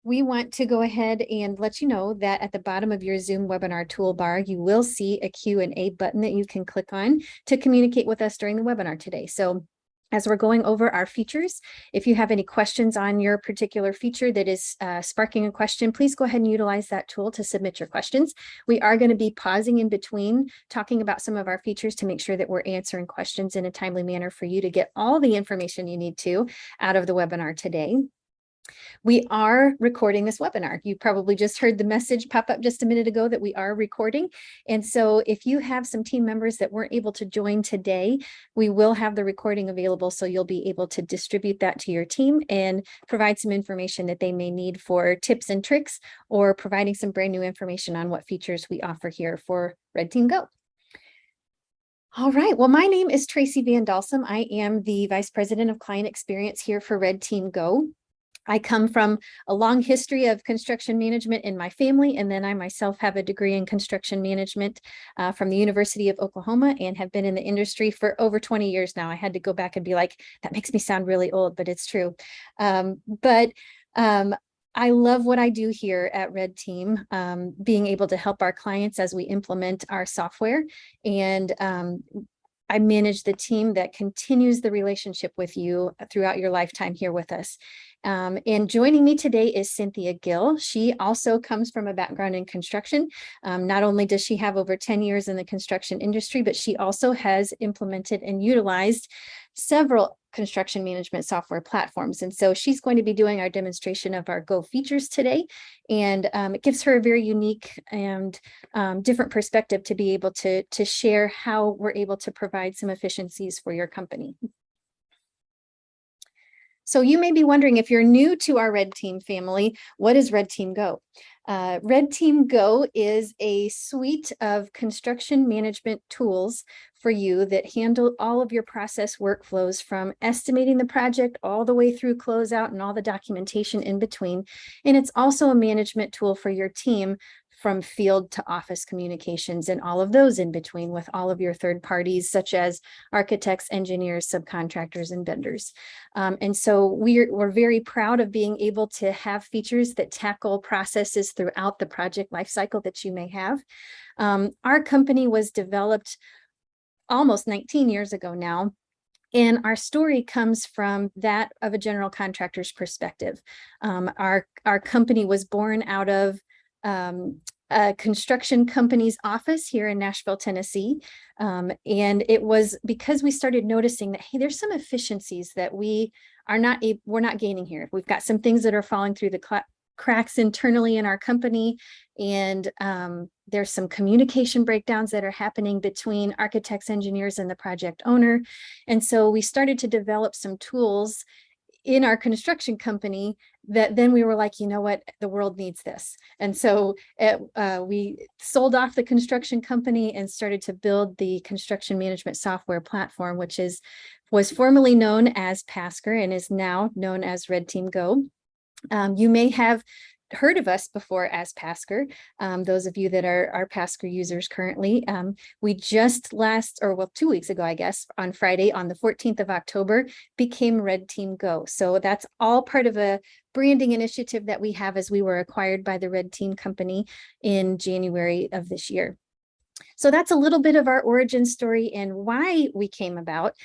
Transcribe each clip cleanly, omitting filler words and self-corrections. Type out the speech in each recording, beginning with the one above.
we want to go ahead and let you know that at the bottom of your Zoom webinar toolbar, you will see a Q&A button that you can click on to communicate with us during the webinar today. So as we're going over our features, if you have any questions on your particular feature that is sparking a question, please go ahead and utilize that tool to submit your questions. We are going to be pausing in between talking about some of our features to make sure that we're answering questions in a timely manner for you to get all the information you need to out of the webinar today. We are recording this webinar. You probably just heard the message pop up just a minute ago that we are recording. And so if you have some team members that weren't able to join today, we will have the recording available. So you'll be able to distribute that to your team and provide some information that they may need for tips and tricks, or providing some brand new information on what features we offer here for RedTeam Go. All right. Well, my name is Tracy Van Dalsum. I am the Vice President of Client Experience here for RedTeam Go. I come from a long history of construction management in my family, and then I myself have a degree in construction management from the University of Oklahoma and have been in the industry for over 20 years now. I had to go back and be like, that makes me sound really old, but it's true. I love what I do here at RedTeam, being able to help our clients as we implement our software. And I manage the team that continues the relationship with you throughout your lifetime here with us. And joining me today is Cynthia Gill. She also comes from a background in construction. Not only does she have over 10 years in the construction industry, but she also has implemented and utilized several construction management software platforms. And so she's going to be doing our demonstration of our Go features today. And it gives her a very unique and different perspective to be able to share how we're able to provide some efficiencies for your company. So you may be wondering, if you're new to our RedTeam family, what is RedTeam Go? RedTeam Go is a suite of construction management tools for you that handle all of your process workflows, from estimating the project all the way through closeout and all the documentation in between. And it's also a management tool for your team, from field to office communications and all of those in between, with all of your third parties, such as architects, engineers, subcontractors, and vendors. And so we're very proud of being able to have features that tackle processes throughout the project lifecycle that you may have. Our company was developed almost 19 years ago now. And our story comes from that of a general contractor's perspective. Our company was born out of a construction company's office here in Nashville, Tennessee. And it was because we started noticing that, hey, there's some efficiencies that we're not gaining here. We've got some things that are falling through the cracks internally in our company. And there's some communication breakdowns that are happening between architects, engineers, and the project owner. And so we started to develop some tools in our construction company that then we were like, you know what, the world needs this. And so we sold off the construction company and started to build the construction management software platform, which was formerly known as Pasker and is now known as RedTeam Go. You may have heard of us before as Pasker. Those of you that are Pasker users currently, we just 2 weeks ago, I guess, on Friday, on the 14th of October, became RedTeam Go. So that's all part of a branding initiative that we have, as we were acquired by the RedTeam company in January of this year. So that's a little bit of our origin story and why we came about.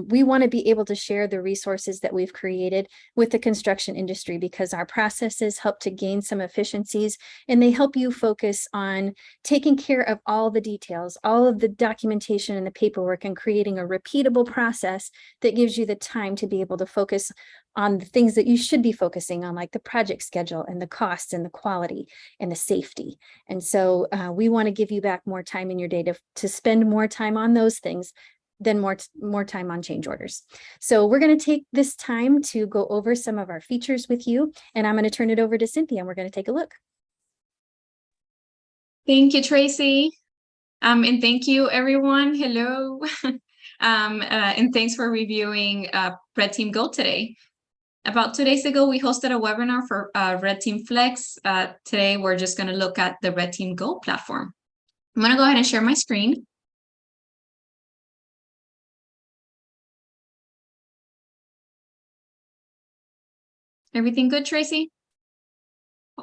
We want to be able to share the resources that we've created with the construction industry, because our processes help to gain some efficiencies, and they help you focus on taking care of all the details, all of the documentation and the paperwork, and creating a repeatable process that gives you the time to be able to focus on the things that you should be focusing on, like the project schedule and the costs and the quality and the safety. And so we want to give you back more time in your day to spend more time on those things than more time on change orders. So we're going to take this time to go over some of our features with you, and I'm going to turn it over to Cynthia, and we're going to take a look. Thank you, Tracy. And thank you, everyone. Hello. And thanks for reviewing RedTeam Go today. About 2 days ago, we hosted a webinar for RedTeam Flex. Today, we're just going to look at the RedTeam Go platform. I'm going to go ahead and share my screen. Everything good, Tracy?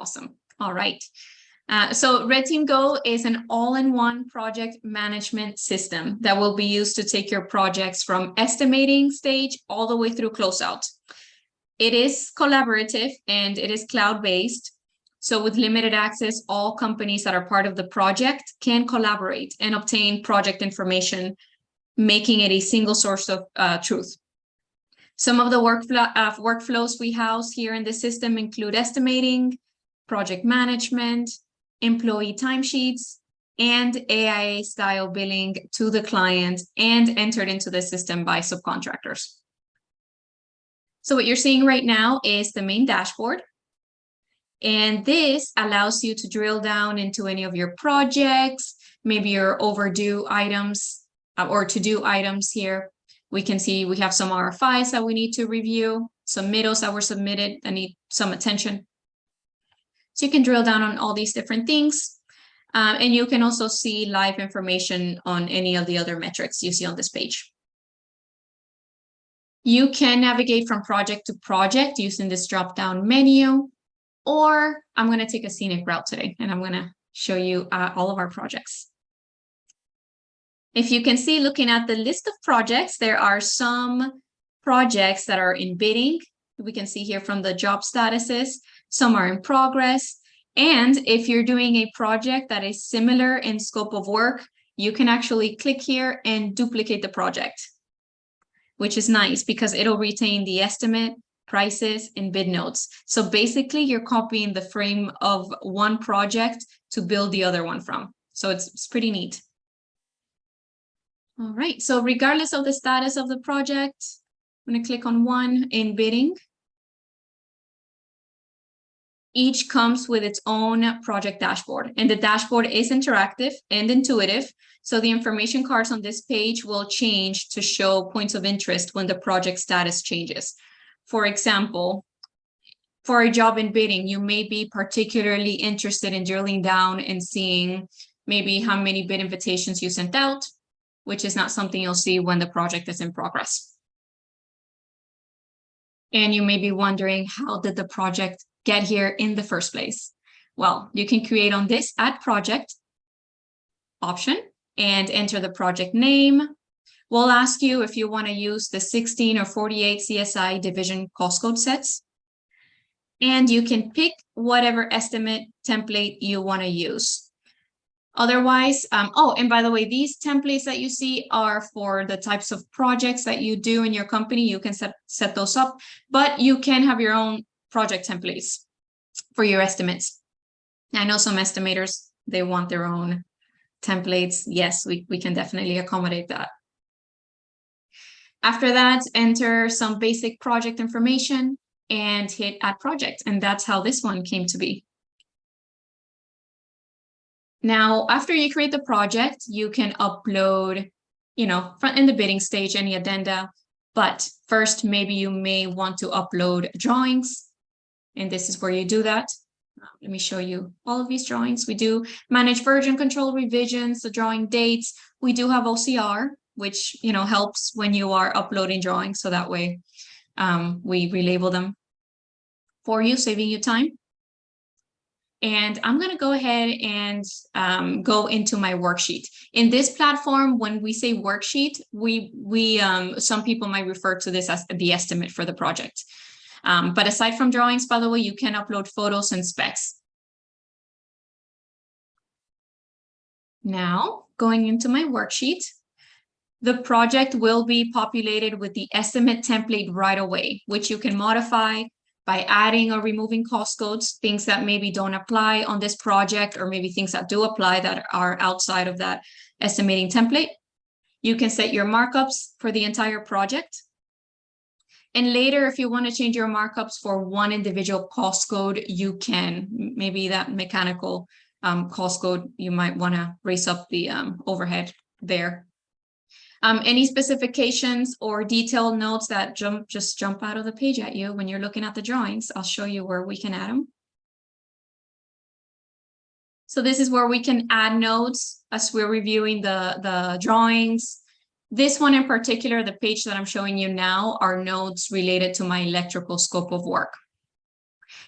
Awesome. All right. So RedTeam Go is an all-in-one project management system that will be used to take your projects from estimating stage all the way through closeout. It is collaborative and it is cloud-based. So with limited access, all companies that are part of the project can collaborate and obtain project information, making it a single source of truth. Some of the workflows we house here in the system include estimating, project management, employee timesheets, and AIA-style billing to the client and entered into the system by subcontractors. So what you're seeing right now is the main dashboard. And this allows you to drill down into any of your projects, maybe your overdue items or to-do items here. We can see we have some RFIs that we need to review, some middles that were submitted that need some attention. So you can drill down on all these different things. And you can also see live information on any of the other metrics you see on this page. You can navigate from project to project using this drop-down menu, or I'm going to take a scenic route today, and I'm going to show you all of our projects. If you can see, looking at the list of projects, there are some projects that are in bidding. We can see here from the job statuses, some are in progress. And if you're doing a project that is similar in scope of work, you can actually click here and duplicate the project, which is nice because it'll retain the estimate, prices, and bid notes. So basically, you're copying the frame of one project to build the other one from. So it's pretty neat. All right, so regardless of the status of the project, I'm going to click on one in bidding. Each comes with its own project dashboard, and the dashboard is interactive and intuitive. So the information cards on this page will change to show points of interest when the project status changes. For example, for a job in bidding, you may be particularly interested in drilling down and seeing maybe how many bid invitations you sent out, which is not something you'll see when the project is in progress. And you may be wondering, how did the project get here in the first place? Well, you can create on this Add Project option and enter the project name. We'll ask you if you want to use the 16 or 48 CSI division cost code sets. And you can pick whatever estimate template you want to use. Otherwise, oh, and by the way, these templates that you see are for the types of projects that you do in your company. You can set those up, but you can have your own project templates for your estimates. I know some estimators, they want their own templates. Yes, we can definitely accommodate that. After that, enter some basic project information and hit Add Project. And that's how this one came to be. Now, after you create the project, you can upload, front in the bidding stage, any addenda. But first, maybe you may want to upload drawings. And this is where you do that. Let me show you all of these drawings. We do manage version control revisions, the drawing dates. We do have OCR, which, helps when you are uploading drawings. So that way we relabel them for you, saving you time. And I'm going to go ahead and go into my worksheet. In this platform, when we say worksheet, some people might refer to this as the estimate for the project. But aside from drawings, by the way, you can upload photos and specs. Now, going into my worksheet, the project will be populated with the estimate template right away, which you can modify by adding or removing cost codes, things that maybe don't apply on this project, or maybe things that do apply that are outside of that estimating template. You can set your markups for the entire project. And later, if you want to change your markups for one individual cost code, you can. Maybe that mechanical cost code, you might want to raise up the overhead there. Any specifications or detailed notes that just jump out of the page at you when you're looking at the drawings, I'll show you where we can add them. So this is where we can add notes as we're reviewing the drawings. This one in particular, the page that I'm showing you now, are notes related to my electrical scope of work.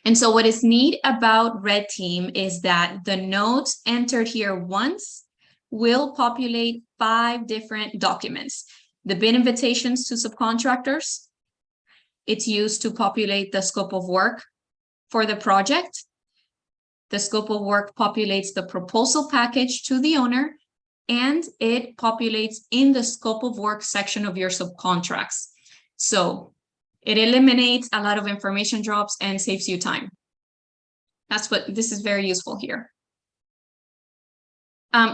And so what is neat about RedTeam is that the notes entered here once will populate 5 different documents. The bid invitations to subcontractors. It's used to populate the scope of work for the project. The scope of work populates the proposal package to the owner, and it populates in the scope of work section of your subcontracts. So it eliminates a lot of information drops and saves you time. This is very useful here.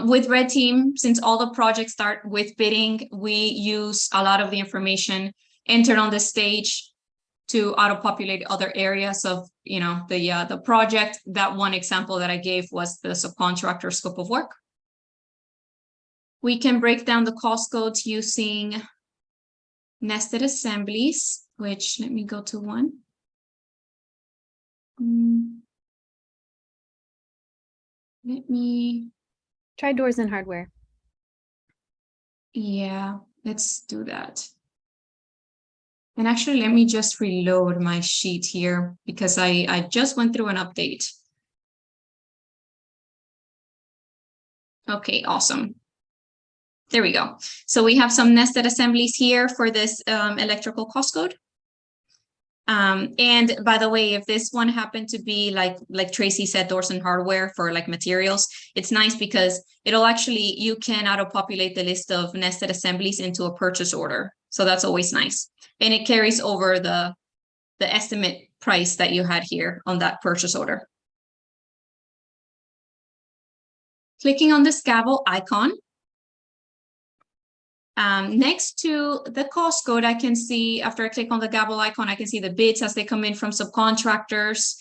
With RedTeam, since all the projects start with bidding, we use a lot of the information entered on the stage to auto-populate other areas of, the project. That one example that I gave was the subcontractor scope of work. We can break down the cost codes using nested assemblies, which let me go to one. Let me try doors and hardware. Yeah, let's do that. And actually, let me just reload my sheet here because I just went through an update. Okay, awesome. There we go. So we have some nested assemblies here for this electrical cost code. And by the way, if this one happened to be like Tracy said, doors and hardware for like materials, it's nice because you can auto-populate the list of nested assemblies into a purchase order. So that's always nice. And it carries over the estimate price that you had here on that purchase order. Clicking on this gavel icon. Next to the cost code, I can see, after I click on the gavel icon, I can see the bids as they come in from subcontractors.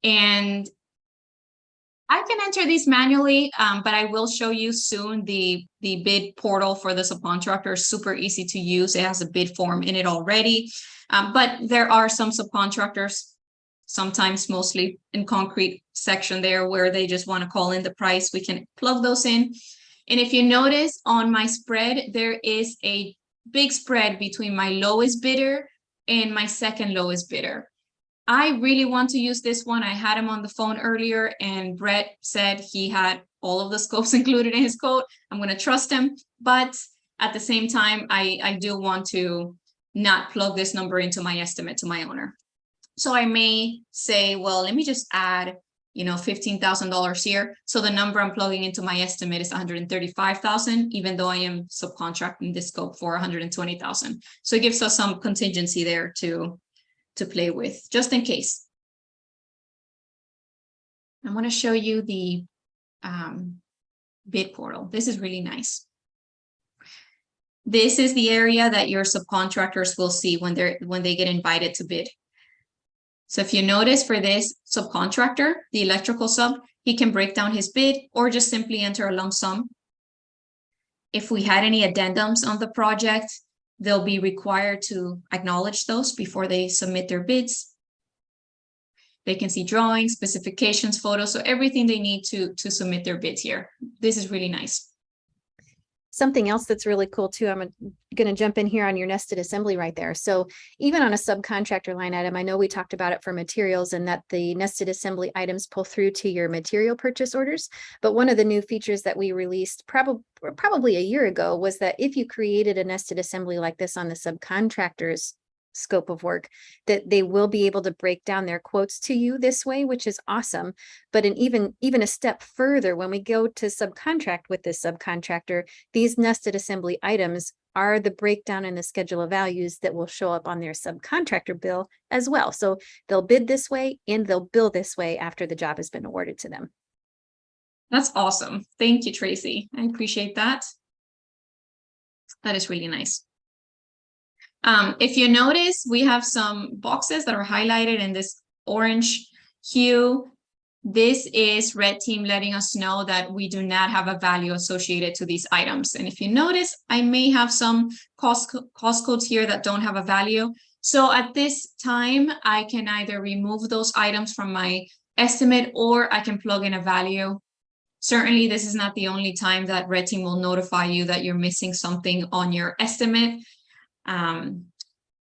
And I can enter these manually, but I will show you soon the bid portal for the subcontractor is super easy to use. It has a bid form in it already. But there are some subcontractors, sometimes mostly in concrete section there, where they just want to call in the price. We can plug those in. And if you notice on my spread, there is a big spread between my lowest bidder and my second lowest bidder. I really want to use this one. I had him on the phone earlier and Brett said he had all of the scopes included in his quote. I'm going to trust him. But at the same time, I do want to not plug this number into my estimate to my owner. So I may say, well, let me just add $15,000 here. So the number I'm plugging into my estimate is 135,000, even though I am subcontracting this scope for 120,000. So it gives us some contingency there to play with, just in case. I want to show you the bid portal. This is really nice. This is the area that your subcontractors will see when they get invited to bid. So if you notice for this subcontractor, the electrical sub, he can break down his bid or just simply enter a lump sum. If we had any addendums on the project, they'll be required to acknowledge those before they submit their bids. They can see drawings, specifications, photos, so everything they need to submit their bids here. This is really nice. Something else that's really cool too, I'm going to jump in here on your nested assembly right there. So even on a subcontractor line item, I know we talked about it for materials and that the nested assembly items pull through to your material purchase orders. But one of the new features that we released probably a year ago was that if you created a nested assembly like this on the subcontractor's scope of work, that they will be able to break down their quotes to you this way, which is awesome. But even a step further, when we go to subcontract with this subcontractor, these nested assembly items are the breakdown in the schedule of values that will show up on their subcontractor bill as well. So they'll bid this way and they'll bill this way after the job has been awarded to them. That's awesome. Thank you, Tracy. I appreciate that. That is really nice. If you notice, we have some boxes that are highlighted in this orange hue. This is RedTeam letting us know that we do not have a value associated to these items. And if you notice, I may have some cost codes here that don't have a value. So at this time, I can either remove those items from my estimate or I can plug in a value. Certainly, this is not the only time that RedTeam will notify you that you're missing something on your estimate.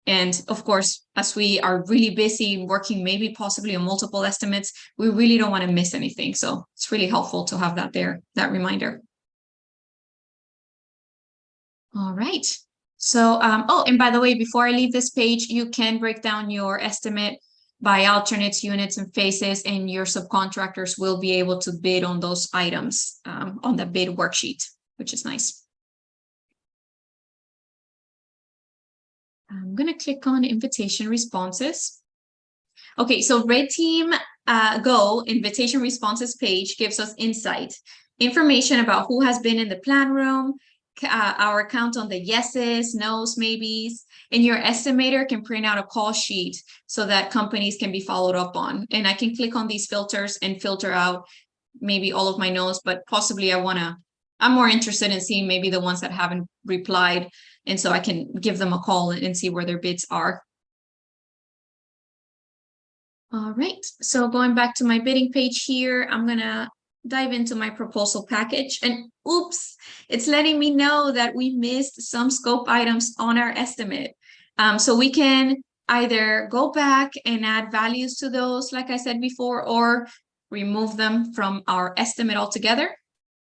And of course, as we are really busy working, maybe possibly on multiple estimates, we really don't want to miss anything. So it's really helpful to have that there, that reminder. All right. So, oh, and by the way, before I leave this page, you can break down your estimate by alternates, units, and phases, and your subcontractors will be able to bid on those items on the bid worksheet, which is nice. I'm going to click on invitation responses. Okay, so RedTeam Go invitation responses page gives us insight, information about who has been in the plan room, our count on the yeses, nos, maybes, and your estimator can print out a call sheet so that companies can be followed up on. And I can click on these filters and filter out maybe all of my nos, but possibly I'm more interested in seeing maybe the ones that haven't replied. And so I can give them a call and see where their bids are. All right, so going back to my bidding page here, I'm gonna dive into my proposal package, and oops, it's letting me know that we missed some scope items on our estimate. So we can either go back and add values to those, like I said before, or remove them from our estimate altogether.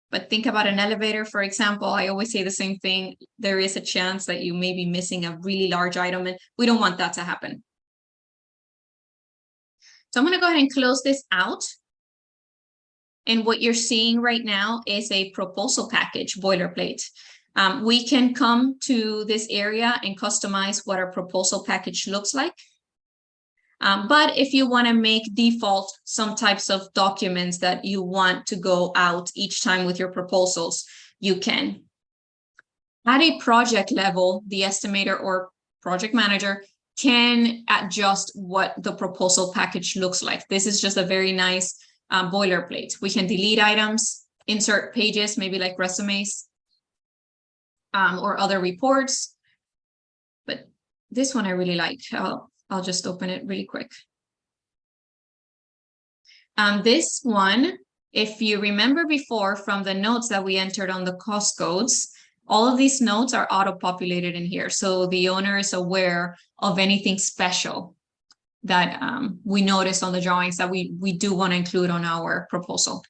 But think about an elevator, for example. I always say the same thing. There is a chance that you may be missing a really large item, and we don't want that to happen. So I'm going to go ahead and close this out. And what you're seeing right now is a proposal package boilerplate. We can come to this area and customize what our proposal package looks like. But if you want to make default some types of documents that you want to go out each time with your proposals, you can. At a project level, the estimator or project manager can adjust what the proposal package looks like. This is just a very nice boilerplate. We can delete items, insert pages, maybe like resumes or other reports. But this one I really like. I'll just open it really quick. This one, if you remember before from the notes that we entered on the cost codes, all of these notes are auto-populated in here. So the owner is aware of anything special that we noticed on the drawings that we do want to include on our proposal.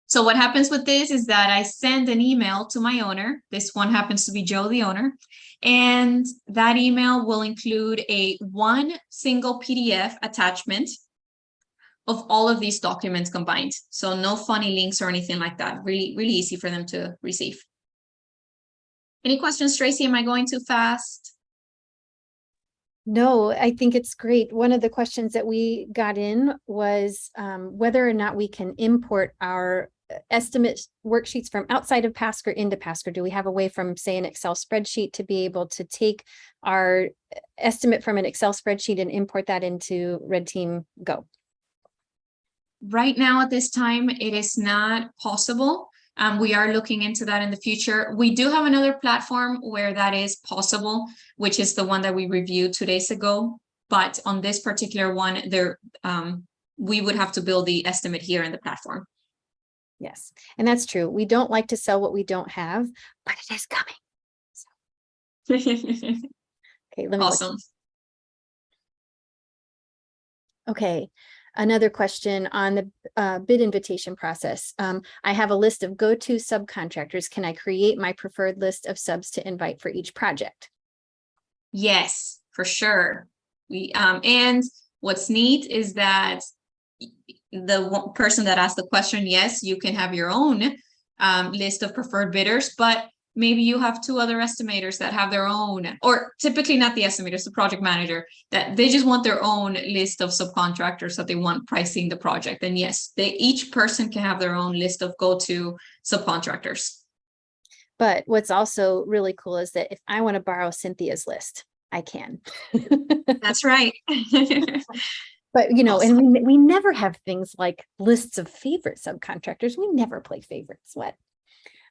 So what happens with this is that I send an email to my owner. This one happens to be Joe, the owner. And that email will include one single PDF attachment of all of these documents combined. So no funny links or anything like that. Really, really easy for them to receive. Any questions, Tracy? Am I going too fast? No, I think it's great. One of the questions that we got in was whether or not we can import our estimate worksheets from outside of Pasker into Pasker. Do we have a way from, say, an Excel spreadsheet to be able to take our estimate from an Excel spreadsheet and import that into RedTeam Go? Right now, at this time, it is not possible. We are looking into that in the future. We do have another platform where that is possible, which is the one that we reviewed 2 days ago. But on this particular one, we would have to build the estimate here in the platform. Yes, and that's true. We don't like to sell what we don't have, but it is coming. So. Okay, let me awesome. look. Okay. Another question on the bid invitation process. I have a list of go-to subcontractors. Can I create my preferred list of subs to invite for each project? Yes, for sure. And what's neat is that the person that asked the question, yes, you can have your own list of preferred bidders, but maybe you have 2 other estimators that have their own, or typically not the estimators, the project manager, that they just want their own list of subcontractors that they want pricing the project. And yes, each person can have their own list of go-to subcontractors. But what's also really cool is that if I want to borrow Cynthia's list, I can. That's right. But, you know, awesome. and we never have things like lists of favorite subcontractors. We never play favorites. What?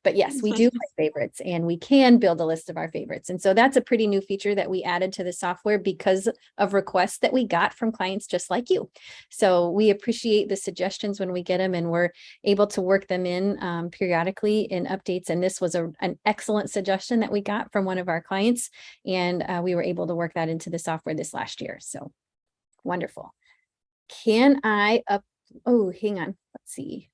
But yes, we do play favorites, and we can build a list of our favorites. And so that's a pretty new feature that we added to the software because of requests that we got from clients just like you. So we appreciate the suggestions when we get them, and we're able to work them in periodically in updates. And this was an excellent suggestion that we got from one of our clients, and we were able to work that into the software this last year. So wonderful. Can I oh, hang on. Let's see.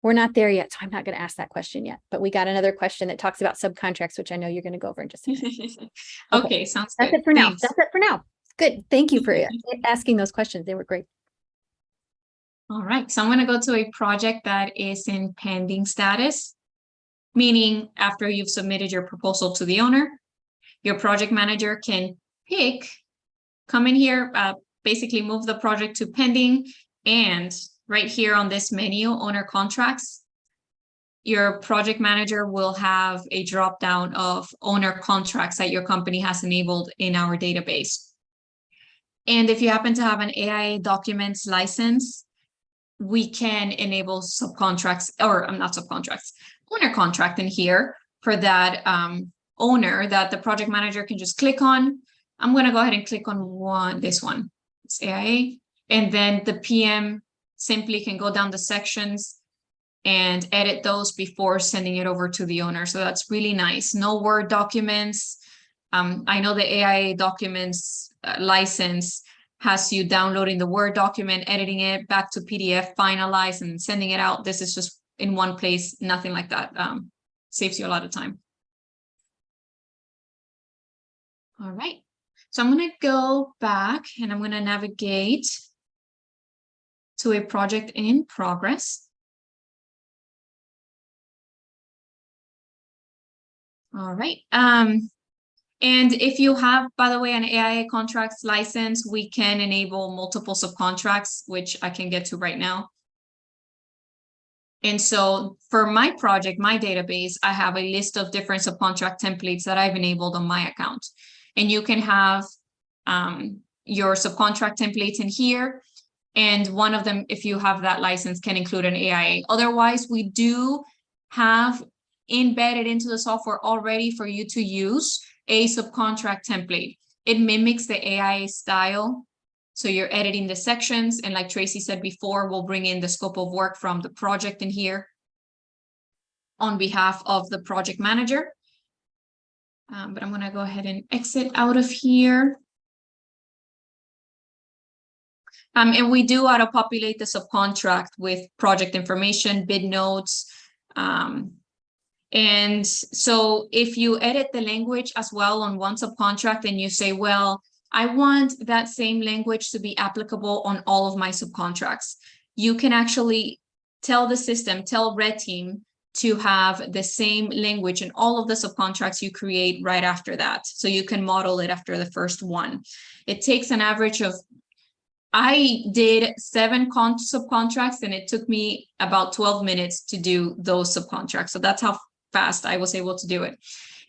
We're not there yet, so I'm not going to ask that question yet. But we got another question that talks about subcontracts, which I know you're going to go over in just a minute. Okay, sounds good. That's it for now. Thanks. That's it for now. Good. Thank you for asking those questions. They were great. All right, so I'm going to go to a project that is in pending status, meaning after you've submitted your proposal to the owner, your project manager can come in here, basically move the project to pending, and right here on this menu, owner contracts, your project manager will have a drop down of owner contracts that your company has enabled in our database. And if you happen to have an AIA documents license, we can enable subcontracts, or not subcontracts, owner contract in here for that owner that the project manager can just click on. I'm going to go ahead and click on this one. It's AIA. And then the PM simply can go down the sections and edit those before sending it over to the owner. So that's really nice. No Word documents. I know the AIA documents license has you downloading the Word document, editing it back to PDF, finalize, and sending it out. This is just in one place, nothing like that. Saves you a lot of time. All right. So I'm going to go back and I'm going to navigate to a project in progress. All right. And if you have, by the way, an AIA contracts license, we can enable multiple subcontracts, which I can get to right now. And so for my project, my database, I have a list of different subcontract templates that I've enabled on my account. And you can have your subcontract templates in here. And one of them, if you have that license, can include an AIA. Otherwise, we do have embedded into the software already for you to use a subcontract template. It mimics the AIA style. So you're editing the sections. And like Tracy said before, we'll bring in the scope of work from the project in here on behalf of the project manager. But I'm going to go ahead and exit out of here. And we do auto-populate the subcontract with project information, bid notes. And so if you edit the language as well on one subcontract and you say, well, I want that same language to be applicable on all of my subcontracts, you can actually tell the system, tell RedTeam to have the same language in all of the subcontracts you create right after that. So you can model it after the first one. It takes an average of, I did 7 subcontracts and it took me about 12 minutes to do those subcontracts. So that's how fast I was able to do it.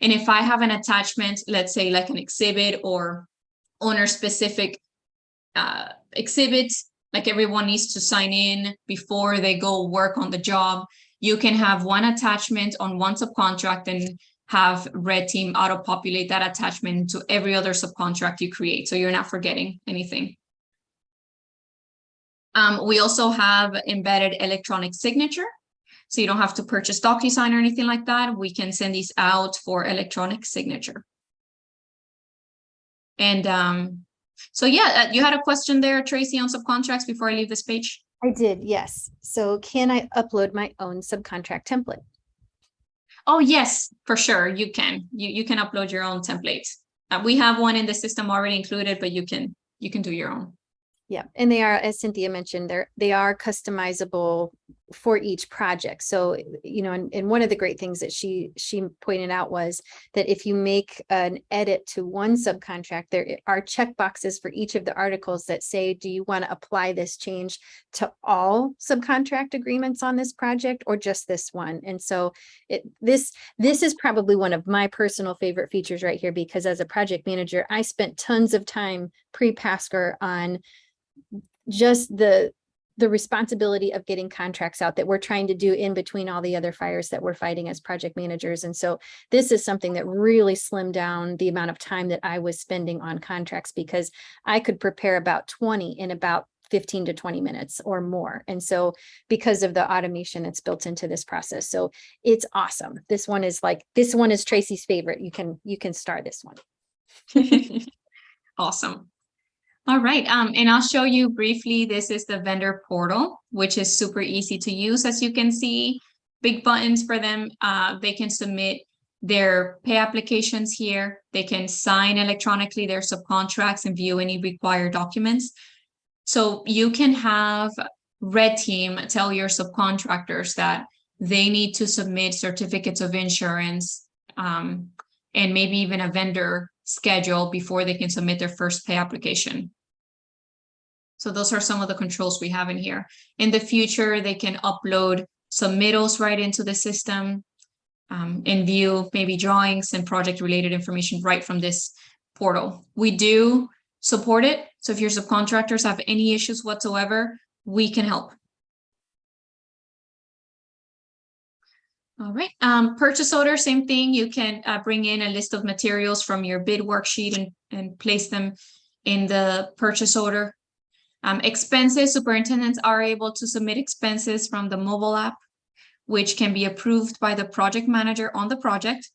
And if I have an attachment, let's say like an exhibit or owner specific exhibit, like everyone needs to sign in before they go work on the job, you can have one attachment on one subcontract and have RedTeam auto-populate that attachment to every other subcontract you create. So you're not forgetting anything. We also have embedded electronic signature. So you don't have to purchase DocuSign or anything like that. We can send these out for electronic signature. And so yeah, you had a question there, Tracy, on subcontracts before I leave this page? I did, yes. So can I upload my own subcontract template? Oh, yes, for sure. You can. You can upload your own templates. We have one in the system already included, but you can do your own. Yeah, and they are, as Cynthia mentioned, they are customizable for each project. So, you know, and one of the great things that she pointed out was that if you make an edit to one subcontract, there are check boxes for each of the articles that say, do you want to apply this change to all subcontract agreements on this project or just this one? And so this is probably one of my personal favorite features right here, because as a project manager, I spent tons of time pre-Pasker on just the the responsibility of getting contracts out that we're trying to do in between all the other fires that we're fighting as project managers. And so this is something that really slimmed down the amount of time that I was spending on contracts, because I could prepare about 20 in about 15 to 20 minutes or more. And so because of the automation that's built into this process. So it's awesome. This one is Tracy's favorite. You can start this one. Awesome. All right, and I'll show you briefly. This is the vendor portal, which is super easy to use. As you can see, big buttons for them. They can submit their pay applications here. They can sign electronically their subcontracts and view any required documents. So you can have Red Team tell your subcontractors that they need to submit certificates of insurance, and maybe even a vendor schedule before they can submit their first pay application. So those are some of the controls we have in here. In the future, they can upload submittals right into the system, and view maybe drawings and project related information right from this portal. We do support it. So if your subcontractors have any issues whatsoever, we can help. All right, purchase order, same thing. You can bring in a list of materials from your bid worksheet and place them in the purchase order. Expenses, superintendents are able to submit expenses from the mobile app, which can be approved by the project manager on the project.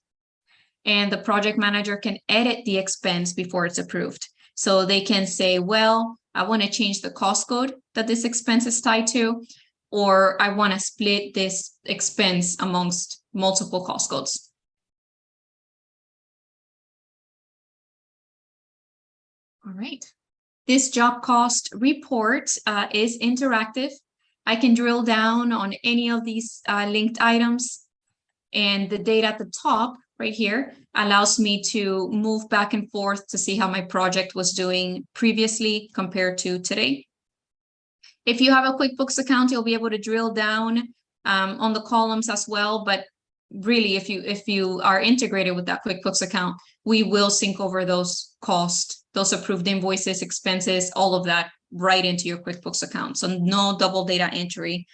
And the project manager can edit the expense before it's approved. So they can say, well, I want to change the cost code that this expense is tied to, or I want to split this expense amongst multiple cost codes. All right. This job cost report is interactive. I can drill down on any of these linked items, and the data at the top right here allows me to move back and forth to see how my project was doing previously compared to today. If you have a QuickBooks account, you'll be able to drill down on the columns as well. But really, if you are integrated with that QuickBooks account, we will sync over those costs, those approved invoices, expenses, all of that right into your QuickBooks account. So no double data entry,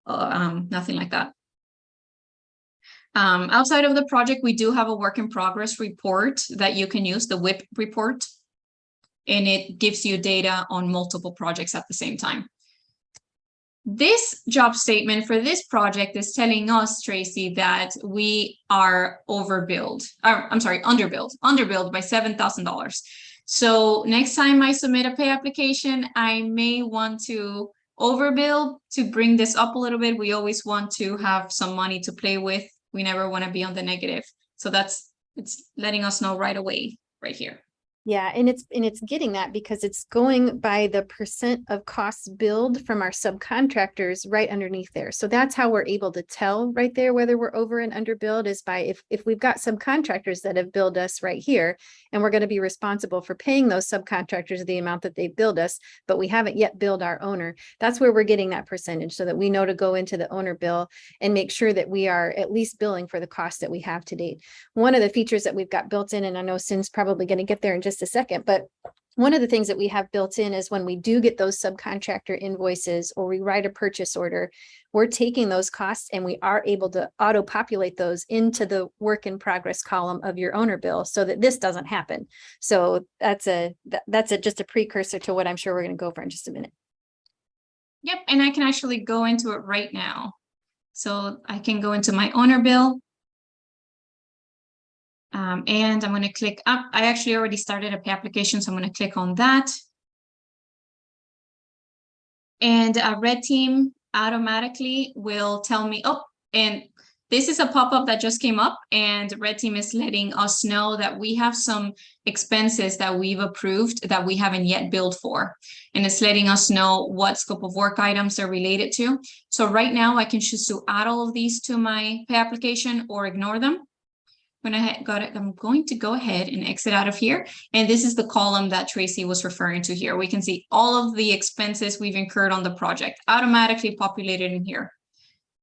nothing like that. Outside of the project, we do have a work in progress report that you can use, the WIP report, and it gives you data on multiple projects at the same time. This job statement for this project is telling us, Tracy, that we are underbilled by $7,000. So next time I submit a pay application, I may want to overbill to bring this up a little bit. We always want to have some money to play with. We never want to be on the negative. So it's letting us know right away, right here. Yeah, and it's getting that because it's going by the percent of costs billed from our subcontractors right underneath there. So that's how we're able to tell right there whether we're over and under billed, is by if we've got subcontractors that have billed us right here, and we're going to be responsible for paying those subcontractors the amount that they billed us, but we haven't yet billed our owner. That's where we're getting that percentage, so that we know to go into the owner bill and make sure that we are at least billing for the cost that we have to date. One of the features that we've got built in, and I know Cin's probably going to get there in just a second, but one of the things that we have built in is when we do get those subcontractor invoices or we write a purchase order, we're taking those costs and we are able to auto populate those into the work in progress column of your owner bill, so that this doesn't happen. So that's just a precursor to what I'm sure we're going to go over in just a minute. Yep, and I can actually go into it right now. So I can go into my owner bill. And I'm going to click up. I actually already started a pay application, so I'm going to click on that. And Red Team automatically will tell me, oh, and this is a pop-up that just came up, and Red Team is letting us know that we have some expenses that we've approved that we haven't yet billed for. And it's letting us know what scope of work items they're related to. So right now I can choose to add all of these to my pay application or ignore them. When I got it, I'm going to go ahead and exit out of here. And this is the column that Tracy was referring to here. We can see all of the expenses we've incurred on the project automatically populated in here.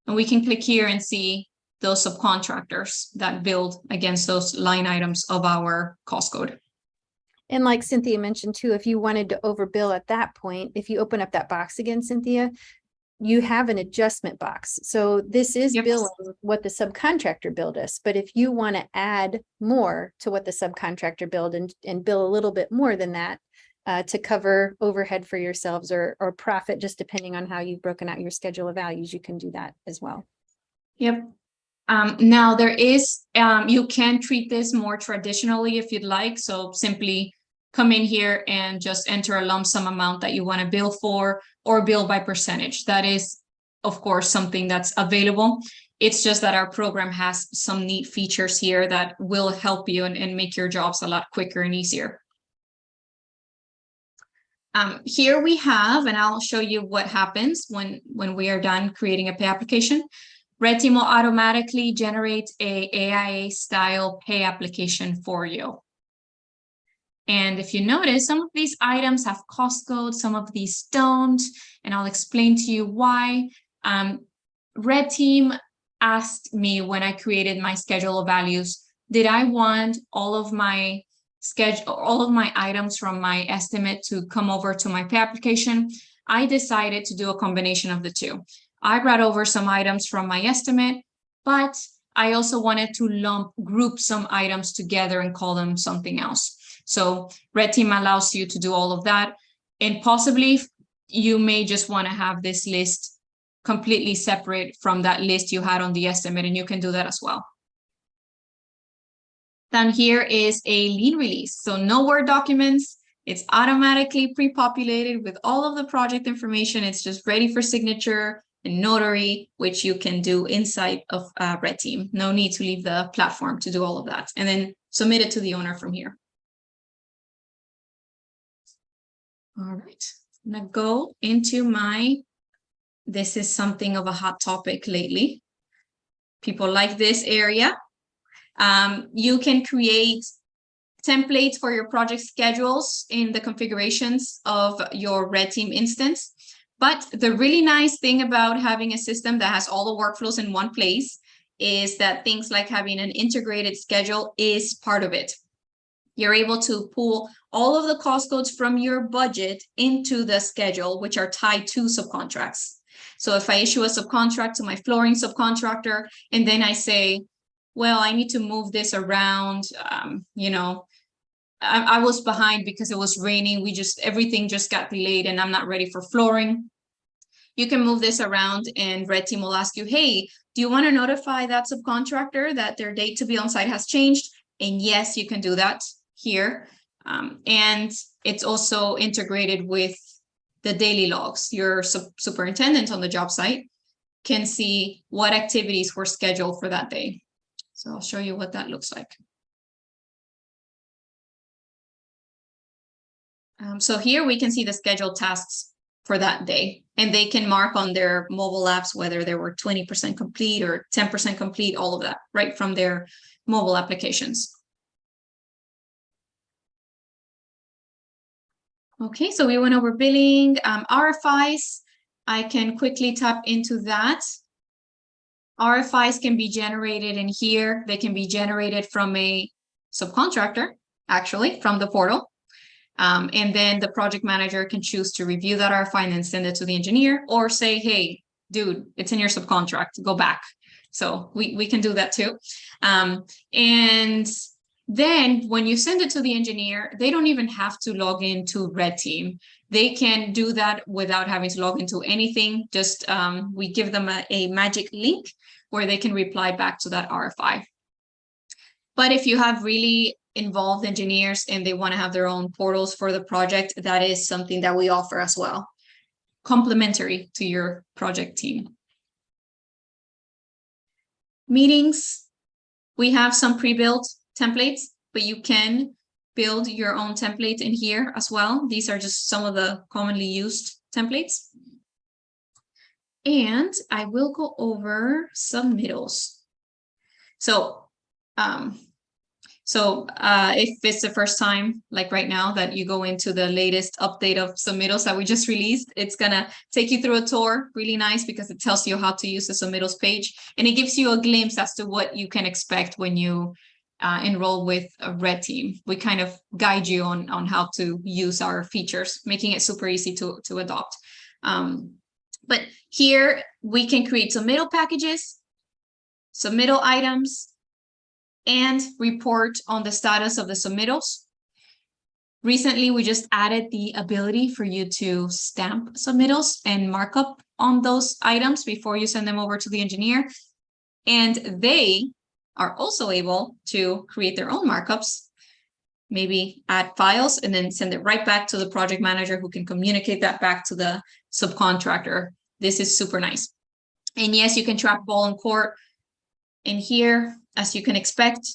And we can click here and see those subcontractors that billed against those line items of our cost code. And like Cynthia mentioned too, if you wanted to overbill at that point, if you open up that box again, Cynthia, you have an adjustment box. So this is Yep. billing what the subcontractor billed us. But if you want to add more to what the subcontractor billed and bill a little bit more than that to cover overhead for yourselves or profit, just depending on how you've broken out your schedule of values, you can do that as well. Yep. Now there is, you can treat this more traditionally if you'd like. So simply come in here and just enter a lump sum amount that you want to bill for, or bill by percentage. That is, of course, something that's available. It's just that our program has some neat features here that will help you and make your jobs a lot quicker and easier. Here we have, and I'll show you what happens when we are done creating a pay application. RedTeam will automatically generate a AIA style pay application for you. And if you notice, some of these items have cost codes, some of these don't, and I'll explain to you why. RedTeam asked me when I created my schedule of values, did I want all of my items from my estimate to come over to my pay application? I decided to do a combination of the two. I brought over some items from my estimate, but I also wanted to group some items together and call them something else. So RedTeam allows you to do all of that. And possibly you may just want to have this list completely separate from that list you had on the estimate, and you can do that as well. Then here is a lien release. So no Word documents. It's automatically pre-populated with all of the project information. It's just ready for signature and notary, which you can do inside of RedTeam. No need to leave the platform to do all of that. And then submit it to the owner from here. All right, I'm gonna go into this is something of a hot topic lately. People like this area. You can create templates for your project schedules in the configurations of your RedTeam instance. But the really nice thing about having a system that has all the workflows in one place is that things like having an integrated schedule is part of it. You're able to pull all of the cost codes from your budget into the schedule, which are tied to subcontracts. So if I issue a subcontract to my flooring subcontractor, and then I say, well, I need to move this around, you know, I was behind because it was raining. Everything just got delayed and I'm not ready for flooring. You can move this around and RedTeam will ask you, hey, do you want to notify that subcontractor that their date to be on site has changed? And yes, you can do that here. And it's also integrated with the daily logs. Your superintendent on the job site can see what activities were scheduled for that day. So I'll show you what that looks like. So here we can see the scheduled tasks for that day, and they can mark on their mobile apps whether they were 20% complete or 10% complete, all of that right from their mobile applications. Okay, so we went over billing, RFIs. I can quickly tap into that. RFIs can be generated in here. They can be generated from a subcontractor, actually, from the portal. And then the project manager can choose to review that RFI and then send it to the engineer, or say, hey, dude, it's in your subcontract, go back. So we can do that too. And then when you send it to the engineer, they don't even have to log into RedTeam. They can do that without having to log into anything. Just we give them a magic link where they can reply back to that RFI. But if you have really involved engineers and they want to have their own portals for the project, that is something that we offer as well, complementary to your project team. Meetings, we have some pre-built templates, but you can build your own template in here as well. These are just some of the commonly used templates. And I will go over submittals. So if it's the first time, like right now, that you go into the latest update of submittals that we just released, it's gonna take you through a tour, really nice, because it tells you how to use the submittals page, and it gives you a glimpse as to what you can expect when you enroll with a Red Team. We kind of guide you on how to use our features, making it super easy to adopt. But here we can create submittal packages, submittal items, and report on the status of the submittals. Recently, we just added the ability for you to stamp submittals and markup on those items before you send them over to the engineer. And they are also able to create their own markups, maybe add files, and then send it right back to the project manager, who can communicate that back to the subcontractor. This is super nice. And yes, you can track ball and court in here, as you can expect.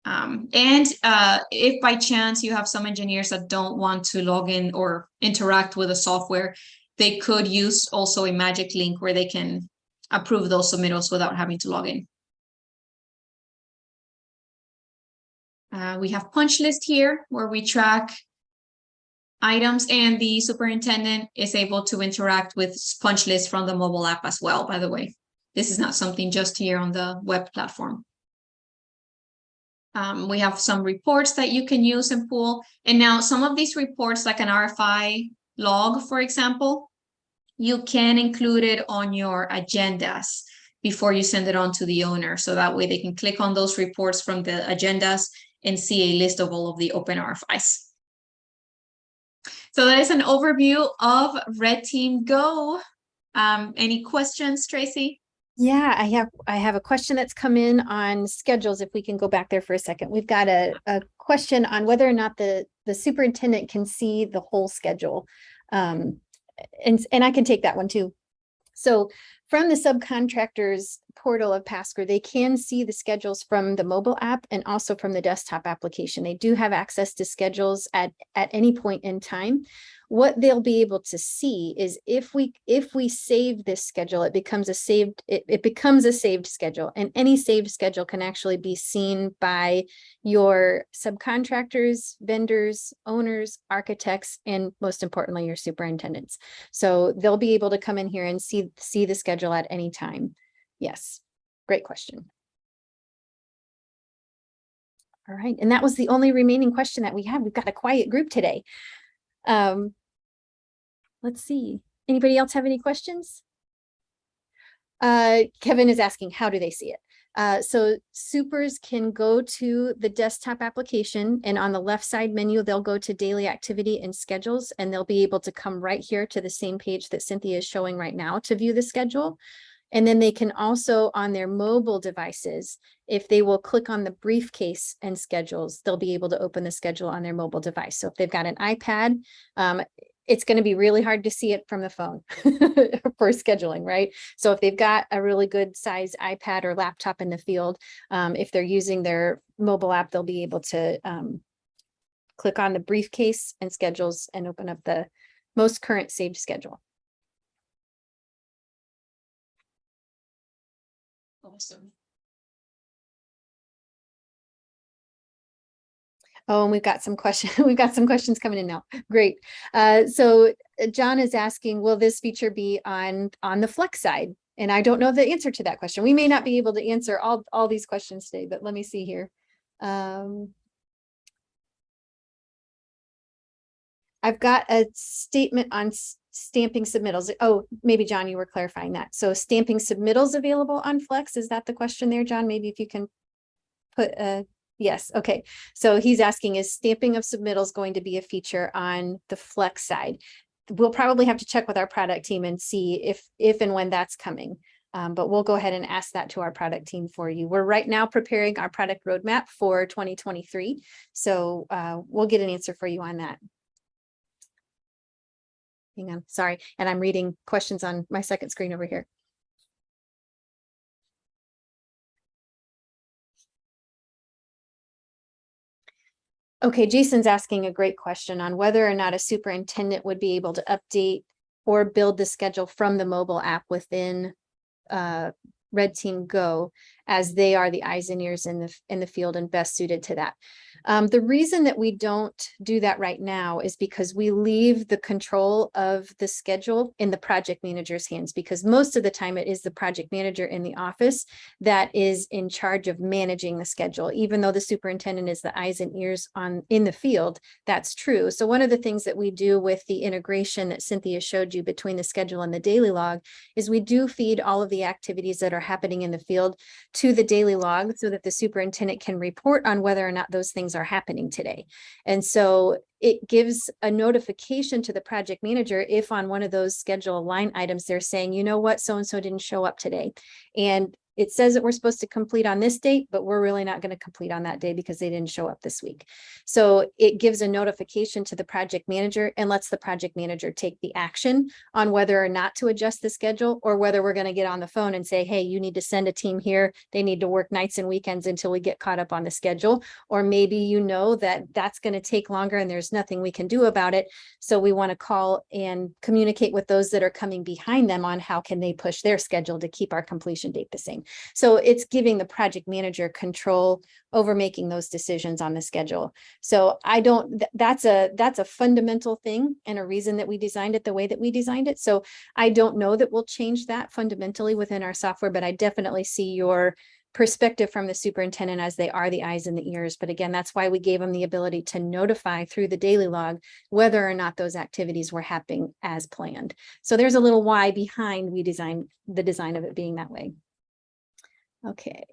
If by chance you have some engineers that don't want to log in or interact with the software, they could use also a magic link where they can approve those submittals without having to log in. We have punch list here where we track items, and the superintendent is able to interact with punch list from the mobile app as well, by the way. This is not something just here on the web platform. We have some reports that you can use and pull. And now some of these reports, like an RFI log, for example, you can include it on your agendas before you send it on to the owner. So that way they can click on those reports from the agendas and see a list of all of the open RFIs. So that is an overview of RedTeam Go. Any questions, Tracy? Yeah, I have a question that's come in on schedules. If we can go back there for a second. We've got a question on whether or not the superintendent can see the whole schedule. And I can take that one too. So from the subcontractors portal of Pasker, they can see the schedules from the mobile app and also from the desktop application. They do have access to schedules at any point in time. What they'll be able to see is if we save this schedule, it becomes a saved schedule, and any saved schedule can actually be seen by your subcontractors, vendors, owners, architects, and most importantly, your superintendents. So they'll be able to come in here and see the schedule at any time. Yes, great question. All right, and that was the only remaining question that we have. We've got a quiet group today. Let's see. Anybody else have any questions? Kevin is asking, how do they see it? So supers can go to the desktop application, and on the left side menu, they'll go to daily activity and schedules, and they'll be able to come right here to the same page that Cynthia is showing right now to view the schedule. And then they can also, on their mobile devices, if they will click on the briefcase and schedules, they'll be able to open the schedule on their mobile device. So if they've got an iPad, it's going to be really hard to see it from the phone for scheduling, right? So if they've got a really good size iPad or laptop in the field, if they're using their mobile app, they'll be able to click on the briefcase and schedules and open up the most current saved schedule. Awesome. Oh, and we've got some questions coming in now. Great. So John is asking, will this feature be on the Flex side? And I don't know the answer to that question. We may not be able to answer all these questions today, but let me see here. I've got a statement on stamping submittals. Oh, maybe John, you were clarifying that. So stamping submittals available on Flex. Is that the question there, John? Maybe if you can put a yes. Okay. So he's asking, is stamping of submittals going to be a feature on the Flex side? We'll probably have to check with our product team and see if and when that's coming. But we'll go ahead and ask that to our product team for you. We're right now preparing our product roadmap for 2023. So we'll get an answer for you on that. Hang on, sorry. And I'm reading questions on my second screen over here. Okay, Jason's asking a great question on whether or not a superintendent would be able to update or build the schedule from the mobile app within RedTeam Go. as they are the eyes and ears in the field and best suited to that. The reason that we don't do that right now is because we leave the control of the schedule in the project manager's hands, because most of the time it is the project manager in the office that is in charge of managing the schedule. Even though the superintendent is the eyes and ears in the field, that's true. So one of the things that we do with the integration that Cynthia showed you between the schedule and the daily log is we do feed all of the activities that are happening in the field to the daily log so that the superintendent can report on whether or not those things are happening today. And so it gives a notification to the project manager if on one of those schedule line items, they're saying, you know what, so-and-so didn't show up today. And it says that we're supposed to complete on this date, but we're really not going to complete on that day because they didn't show up this week. So it gives a notification to the project manager and lets the project manager take the action on whether or not to adjust the schedule, or whether we're going to get on the phone and say, hey, you need to send a team here. They need to work nights and weekends until we get caught up on the schedule. Or maybe you know that that's going to take longer and there's nothing we can do about it. So we want to call and communicate with those that are coming behind them on how can they push their schedule to keep our completion date the same. So it's giving the project manager control over making those decisions on the schedule. So that's a fundamental thing and a reason that we designed it the way that we designed it. So I don't know that we'll change that fundamentally within our software, but I definitely see your perspective from the superintendent as they are the eyes and the ears. But again, that's why we gave them the ability to notify through the daily log whether or not those activities were happening as planned. So there's a little why behind the design of it being that way. Okay.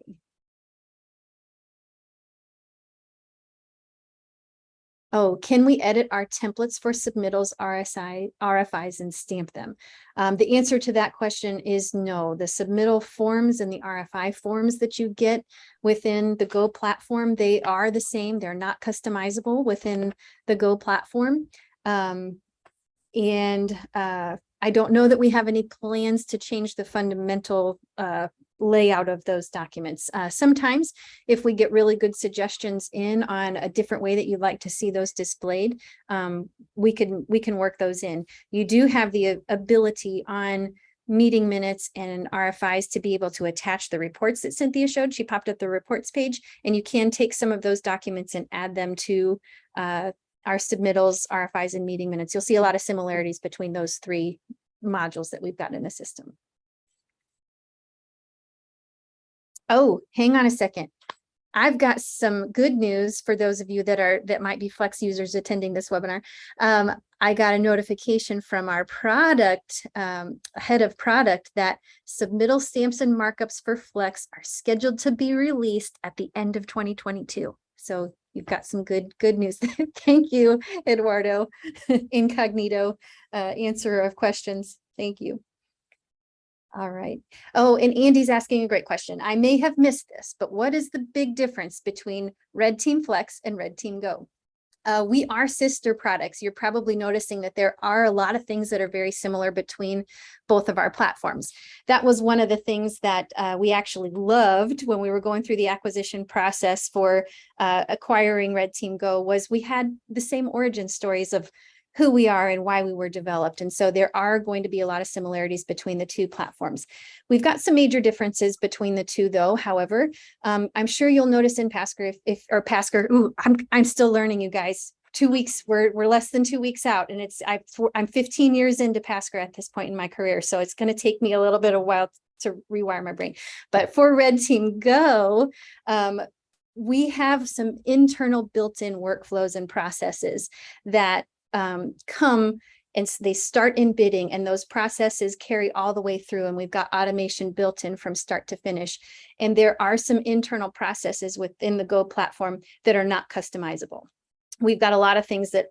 Oh, can we edit our templates for submittals, RFIs, and stamp them? The answer to that question is no. The submittal forms and the RFI forms that you get within the Go platform, they are the same. They're not customizable within the Go platform. I don't know that we have any plans to change the fundamental layout of those documents. Sometimes if we get really good suggestions in on a different way that you'd like to see those displayed, we can work those in. You do have the ability on meeting minutes and RFIs to be able to attach the reports that Cynthia showed. She popped up the reports page, and you can take some of those documents and add them to our submittals, RFIs, and meeting minutes. You'll see a lot of similarities between those three modules that we've got in the system. Oh, hang on a second. I've got some good news for those of you that might be Flex users attending this webinar. I got a notification from our product head of product that submittal stamps and markups for Flex are scheduled to be released at the end of 2022. So you've got some good news. Thank you, Eduardo, incognito answerer of questions. Thank you. All right. Oh, and Andy's asking a great question. I may have missed this, but what is the big difference between RedTeam Flex and RedTeam Go? We are sister products. You're probably noticing that there are a lot of things that are very similar between both of our platforms. That was one of the things that we actually loved when we were going through the acquisition process for acquiring RedTeam Go, was we had the same origin stories of who we are and why we were developed. And so there are going to be a lot of similarities between the two platforms. We've got some major differences between the two though. However, I'm sure you'll notice in Pasker, I'm still learning, you guys. 2 weeks, we're less than 2 weeks out, and I'm 15 years into Pasker at this point in my career. So it's going to take me a little bit of a while to rewire my brain. But for RedTeam Go, we have some internal built-in workflows and processes that come and they start in bidding, and those processes carry all the way through, and we've got automation built in from start to finish. And there are some internal processes within the Go platform that are not customizable. We've got a lot of things that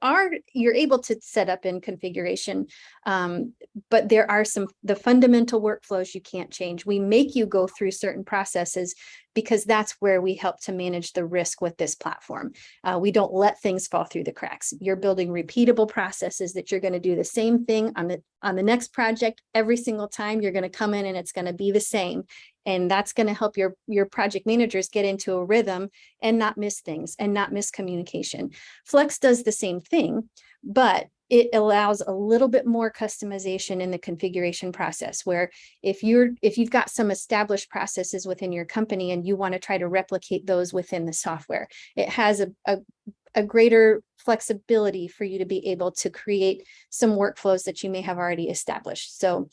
you're able to set up in configuration, but there are the fundamental workflows you can't change. We make you go through certain processes because that's where we help to manage the risk with this platform. We don't let things fall through the cracks. You're building repeatable processes that you're going to do the same thing on the next project. Every single time you're going to come in and it's going to be the same. And that's going to help your project managers get into a rhythm and not miss things and not miss communication. Flex does the same thing, but it allows a little bit more customization in the configuration process, where if you've got some established processes within your company and you want to try to replicate those within the software, it has a greater flexibility for you to be able to create some workflows that you may have already established. So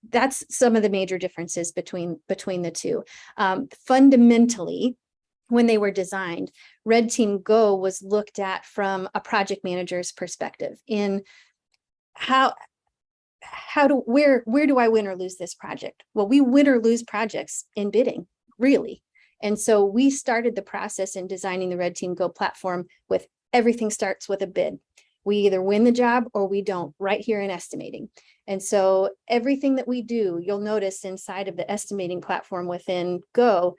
that's some of the major differences between the two. Fundamentally, when they were designed, RedTeam Go was looked at from a project manager's perspective in where do I win or lose this project? Well, we win or lose projects in bidding, really. And so we started the process in designing the RedTeam Go platform with everything starts with a bid. We either win the job or we don't, right here in estimating. And so everything that we do, you'll notice inside of the estimating platform within Go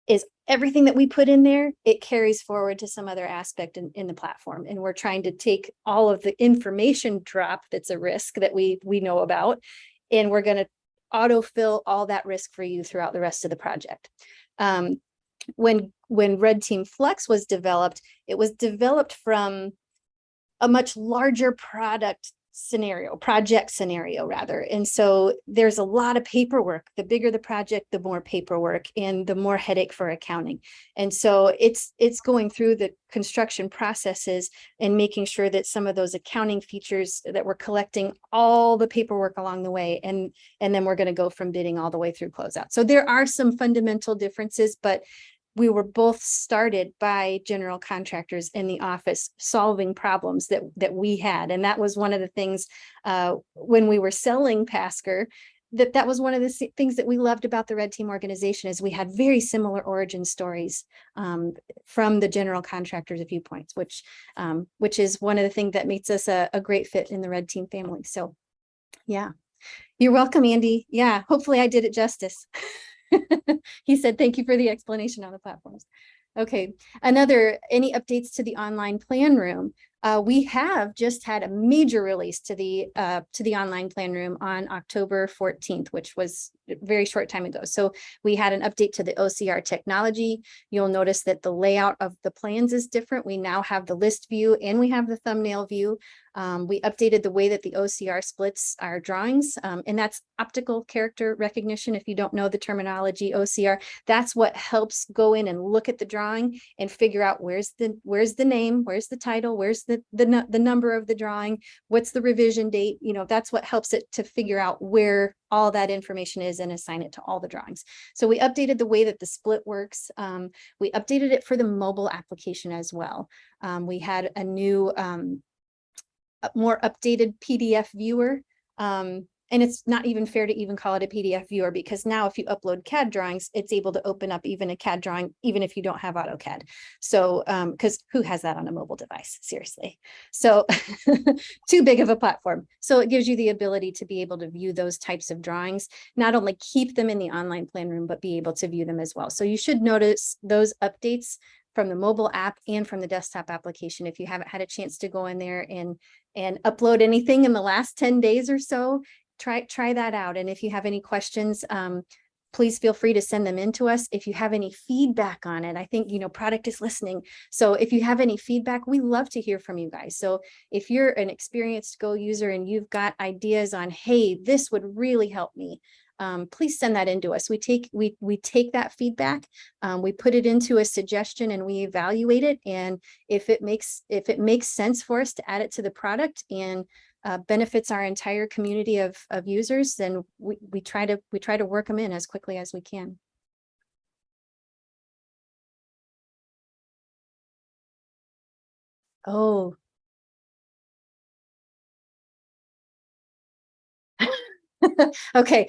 is everything that we put in there, it carries forward to some other aspect in the platform. And we're trying to take all of the information drop that's a risk that we know about, and we're going to autofill all that risk for you throughout the rest of the project. When RedTeam Flex was developed, it was developed from a much larger project scenario rather. And so there's a lot of paperwork. The bigger the project, the more paperwork and the more headache for accounting. And so it's going through the construction processes and making sure that some of those accounting features that we're collecting all the paperwork along the way. And then we're going to go from bidding all the way through closeout. So there are some fundamental differences, but we were both started by general contractors in the office solving problems that we had. And that was one of the things when we were selling Pasker, that was one of the things that we loved about the RedTeam organization, is we had very similar origin stories from the general contractors' viewpoints, which is one of the things that makes us a great fit in the RedTeam family. So yeah, you're welcome, Andy. Yeah, hopefully I did it justice. He said, thank you for the explanation on the platforms. Okay, any updates to the online plan room? We have just had a major release to the online plan room on October 14th, which was a very short time ago. So we had an update to the OCR technology. You'll notice that the layout of the plans is different. We now have the list view and we have the thumbnail view. We updated the way that the OCR splits our drawings, and that's optical character recognition. If you don't know the terminology OCR, that's what helps go in and look at the drawing and figure out where's the name, where's the title, where's the number of the drawing, what's the revision date. That's what helps it to figure out where all that information is and assign it to all the drawings. So we updated the way that the split works. We updated it for the mobile application as well. We had a new more updated PDF viewer. And it's not even fair to even call it a PDF viewer, because now if you upload CAD drawings, it's able to open up even a CAD drawing, even if you don't have AutoCAD. So, because who has that on a mobile device? Seriously. So too big of a platform. So it gives you the ability to be able to view those types of drawings, not only keep them in the online plan room, but be able to view them as well. So you should notice those updates from the mobile app and from the desktop application. If you haven't had a chance to go in there and upload anything in the last 10 days or so, try that out. And if you have any questions, please feel free to send them in to us. If you have any feedback on it, I think, product is listening. So if you have any feedback, we love to hear from you guys. So if you're an experienced Go user and you've got ideas on, hey, this would really help me, please send that into us. We take that feedback, we put it into a suggestion and we evaluate it. And if it makes sense for us to add it to the product and benefits our entire community of users, then we try to work them in as quickly as we can. Oh. Okay.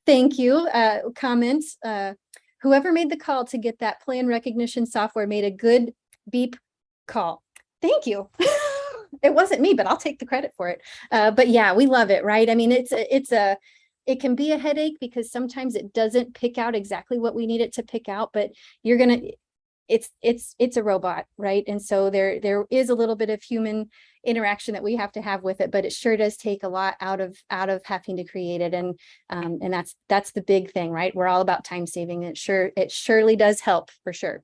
Thank you. Comments. Whoever made the call to get that plan recognition software made a good beep call. Thank you. It wasn't me, but I'll take the credit for it. But yeah, we love it, right? I mean, it can be a headache because sometimes it doesn't pick out exactly what we need it to pick out, but it's a robot, right? And so there is a little bit of human interaction that we have to have with it, but it sure does take a lot out of having to create it. And that's the big thing, right? We're all about time saving. It surely does help for sure.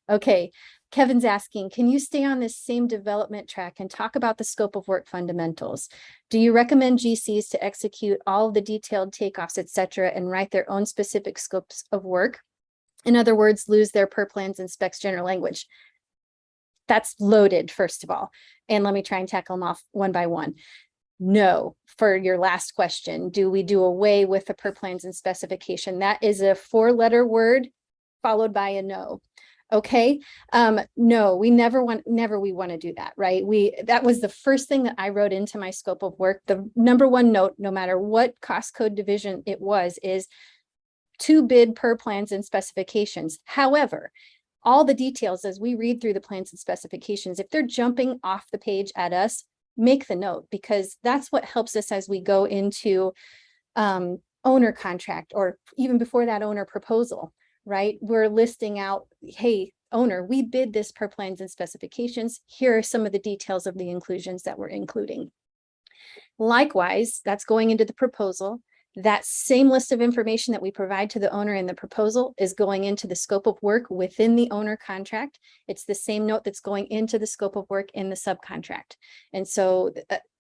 Okay. Kevin's asking, can you stay on this same development track and talk about the scope of work fundamentals? Do you recommend GCs to execute all of the detailed takeoffs, et cetera, and write their own specific scopes of work? In other words, lose their per plans and specs general language. That's loaded, first of all. And let me try and tackle them off one by one. No, for your last question, do we do away with the per plans and specification? That is a 4-letter word followed by a no. Okay. No, we never want to do that, right? That was the first thing that I wrote into my scope of work. The number one note, no matter what cost code division it was, is to bid per plans and specifications. However, all the details as we read through the plans and specifications, if they're jumping off the page at us, make the note, because that's what helps us as we go into owner contract, or even before that, owner proposal, right? We're listing out, hey, owner, we bid this per plans and specifications. Here are some of the details of the inclusions that we're including. Likewise, that's going into the proposal. That same list of information that we provide to the owner in the proposal is going into the scope of work within the owner contract. It's the same note that's going into the scope of work in the subcontract. And so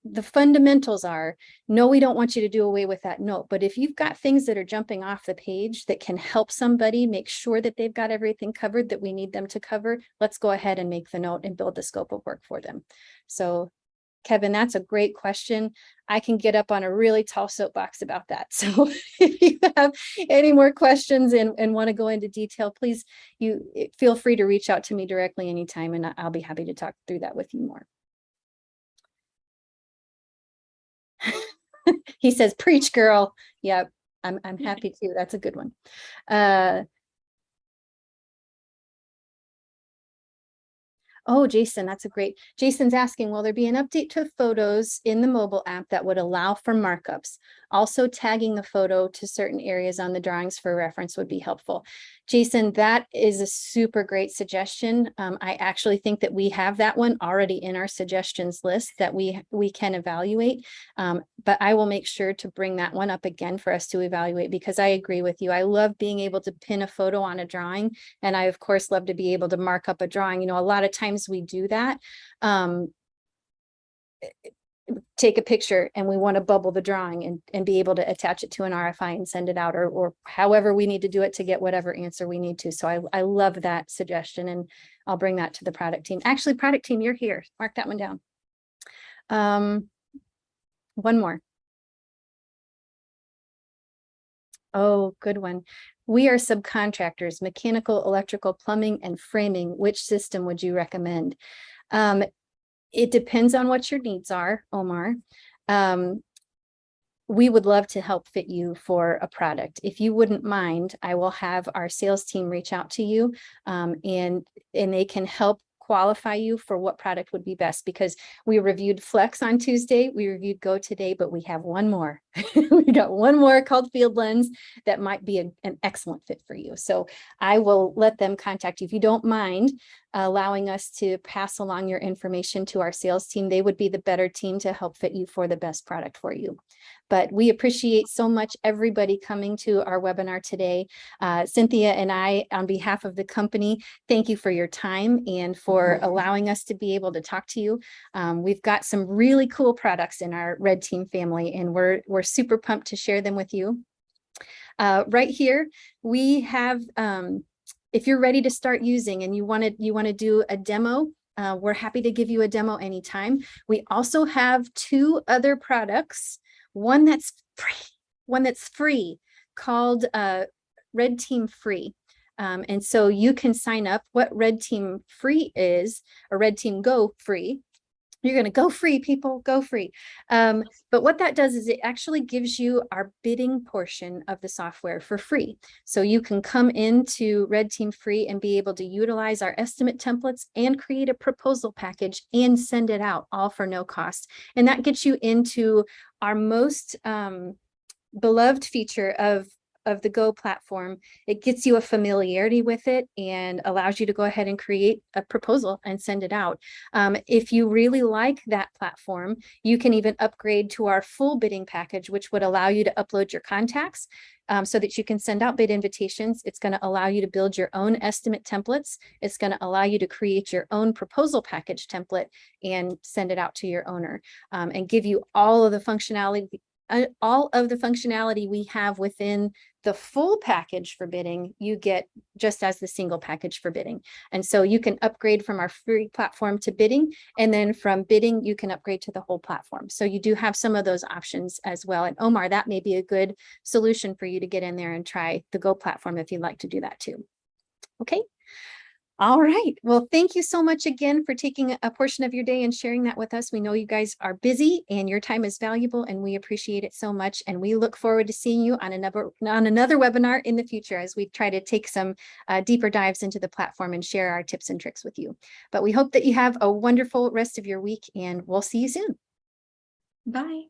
the fundamentals are, no, we don't want you to do away with that note. But if you've got things that are jumping off the page that can help somebody make sure that they've got everything covered that we need them to cover, let's go ahead and make the note and build the scope of work for them. So Kevin, that's a great question. I can get up on a really tall soapbox about that. So if you have any more questions and want to go into detail, please, you feel free to reach out to me directly anytime, and I'll be happy to talk through that with you more. He says, preach, girl. Yep, I'm happy to. That's a good one. Oh, Jason, that's a great. Jason's asking, will there be an update to photos in the mobile app that would allow for markups? Also, tagging the photo to certain areas on the drawings for reference would be helpful. Jason, that is a super great suggestion. I actually think that we have that one already in our suggestions list that we can evaluate. But I will make sure to bring that one up again for us to evaluate, because I agree with you. I love being able to pin a photo on a drawing. And I, of course, love to be able to mark up a drawing. You know, a lot of times we do that. Take a picture and we want to bubble the drawing and be able to attach it to an RFI and send it out, or however we need to do it to get whatever answer we need to. So I love that suggestion, and I'll bring that to the product team. Actually, product team, you're here. Mark that one down. One more. Oh, good one. We are subcontractors, mechanical, electrical, plumbing, and framing. Which system would you recommend? It depends on what your needs are, Omar. We would love to help fit you for a product. If you wouldn't mind, I will have our sales team reach out to you, and they can help qualify you for what product would be best, because we reviewed Flex on Tuesday, we reviewed Go today, but we have one more. We got one more called Field Lens that might be an excellent fit for you. So I will let them contact you. If you don't mind allowing us to pass along your information to our sales team, they would be the better team to help fit you for the best product for you. But we appreciate so much everybody coming to our webinar today. Cynthia and I, on behalf of the company, thank you for your time and for allowing us to be able to talk to you. We've got some really cool products in our Red Team family, and we're super pumped to share them with you. Right here, we have, if you're ready to start using and you want to do a demo, we're happy to give you a demo anytime. We also have 2 other products. One that's free called Red Team Free. And so you can sign up. What Red Team Free is, or Red Team Go Free. You're going to go free, people, go free. But what that does is it actually gives you our bidding portion of the software for free. So you can come into Red Team Free and be able to utilize our estimate templates and create a proposal package and send it out, all for no cost. And that gets you into our most beloved feature of the Go platform. It gets you a familiarity with it and allows you to go ahead and create a proposal and send it out. If you really like that platform, you can even upgrade to our full bidding package, which would allow you to upload your contacts, so that you can send out bid invitations. It's going to allow you to build your own estimate templates. It's going to allow you to create your own proposal package template and send it out to your owner, and give you all of the functionality we have within the full package for bidding, you get just as the single package for bidding. And so you can upgrade from our free platform to bidding, and then from bidding, you can upgrade to the whole platform. So you do have some of those options as well. And Omar, that may be a good solution for you to get in there and try the Go platform if you'd like to do that too. Okay. All right. Well, thank you so much again for taking a portion of your day and sharing that with us. We know you guys are busy and your time is valuable, and we appreciate it so much. And we look forward to seeing you on another webinar in the future as we try to take some deeper dives into the platform and share our tips and tricks with you. But we hope that you have a wonderful rest of your week, and we'll see you soon. Bye.